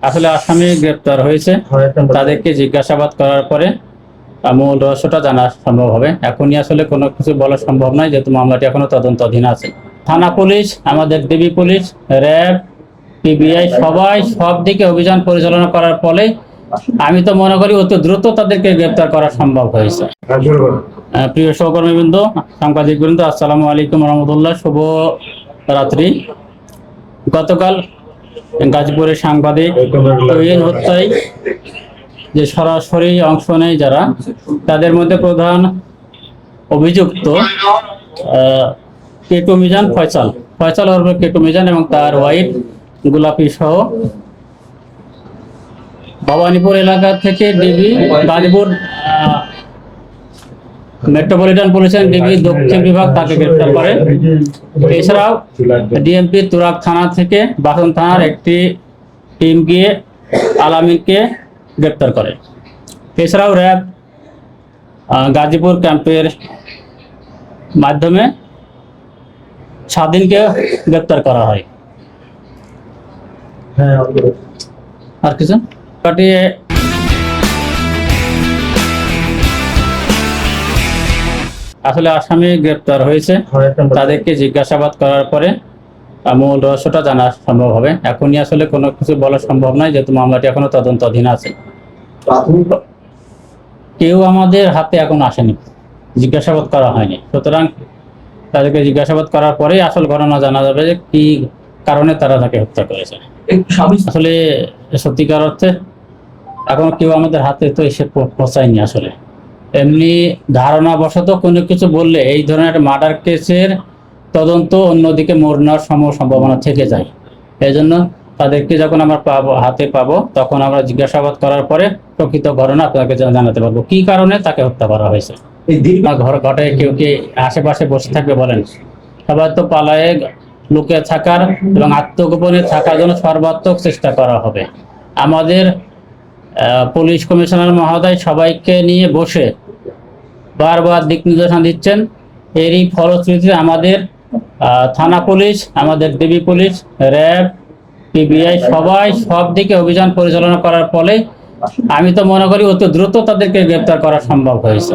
আসলে আসামি গ্রেপ্তার হয়েছে, তাদেরকে জিজ্ঞাসাবাদ করার পরে মূল রহস্যটা জানা সম্ভব হবে। এখনই আসলে কোনো কিছু বলা সম্ভব নয়, যেহেতু মামলাটি এখনো তদন্তাধীন আছে। থানা পুলিশ, আমাদের ডিবি পুলিশ, র্যাব, পিবিআই সবাই সব দিকে অভিযান পরিচালনা করার ফলে আমি তো মনে করি অতি দ্রুত তাদেরকে গ্রেপ্তার করা সম্ভব হয়েছে। প্রিয় সহকর্মীবৃন্দ, সাংবাদিকবৃন্দ, আসসালামু আলাইকুম রহমতুল্লাহ, শুভ রাত্রি। গতকাল গাজীপুরের সাংবাদিক তৈন হত্যায় যে সরাসরি অংশ নেয় যারা, তাদের মধ্যে প্রধান অভিযুক্ত কেটু মিজান ফয়সাল ওরফে কেটু মিজান এবং তার ওয়াইফ গোলাপি সহ ভবানীপুর এলাকা থেকে ডিবি গাজীপুর মেট্রোপলিটন পুলিশের ডিবি দক্ষিণ বিভাগ তাকে গ্রেপ্তার করে। এছাড়াও ডিএমপি তুরাগ থানা থেকে বাসন থানার একটি টিম গিয়ে আলামিনকে গ্রেপ্তার করে। এছাড়াও র্যাব গাজীপুর ক্যাম্পের মাধ্যমে স্বাধীনকে গ্রেপ্তার করা হয়। আর কিছু কাটিয়ে আসলে আসামি গ্রেপ্তার হয়েছে, তাদেরকে জিজ্ঞাসাবাদ করার পরে মূল রহস্যটা জানা সম্ভব হবে। এখনই আসলে কোনো কিছু বলা সম্ভব নয়, যেহেতু মামলাটি এখনো তদন্তাধীন আছে। কেউ আমাদের হাতে এখন আসেনি, জিজ্ঞাসাবাদ করা হয়নি, সুতরাং তাদেরকে জিজ্ঞাসাবাদ করার পরেই আসল ঘটনা জানা যাবে যে কি কারণে তারা তাকে হত্যা করেছে। আসলে সত্যিকার অর্থে এখন কেউ আমাদের হাতে তো এসে পৌঁছায়নি। আসলে এমনি ধারণা বশত কোনো কিছু বললে এই ধরনের একটা মার্ডার কেসের তদন্ত অন্যদিকে মোড় নেওয়ার সম্ভাবনা থেকে যায়। এই জন্য তাদেরকে যখন আমরা হাতে পাবো, তখন আমরা জিজ্ঞাসাবাদ করার পরে প্রকৃত ঘটনা আপনাকে জানাতে পারবো কি কারণে তাকে হত্যা করা হয়েছে। ঘর ঘটে কেউ কি আশেপাশে বসে থাকবে বলেন? সবাই তো পালায়ে লুকে থাকার এবং আত্মগোপনে থাকার জন্য সর্বাত্মক চেষ্টা করা হবে। আমাদের পুলিশ কমিশনার মহোদয় সবাইকে নিয়ে বসে বারবার দিক নির্দেশনা দিচ্ছেন। এরই ফলশ্রুতিতে আমাদের থানা পুলিশ, আমাদের ডিবি পুলিশ, র্যাব, পিবিআই সবাই সব দিকে অভিযান পরিচালনা করার ফলে আমি তো মনে করি অতি দ্রুত তাদেরকে গ্রেপ্তার করা সম্ভব হয়েছে।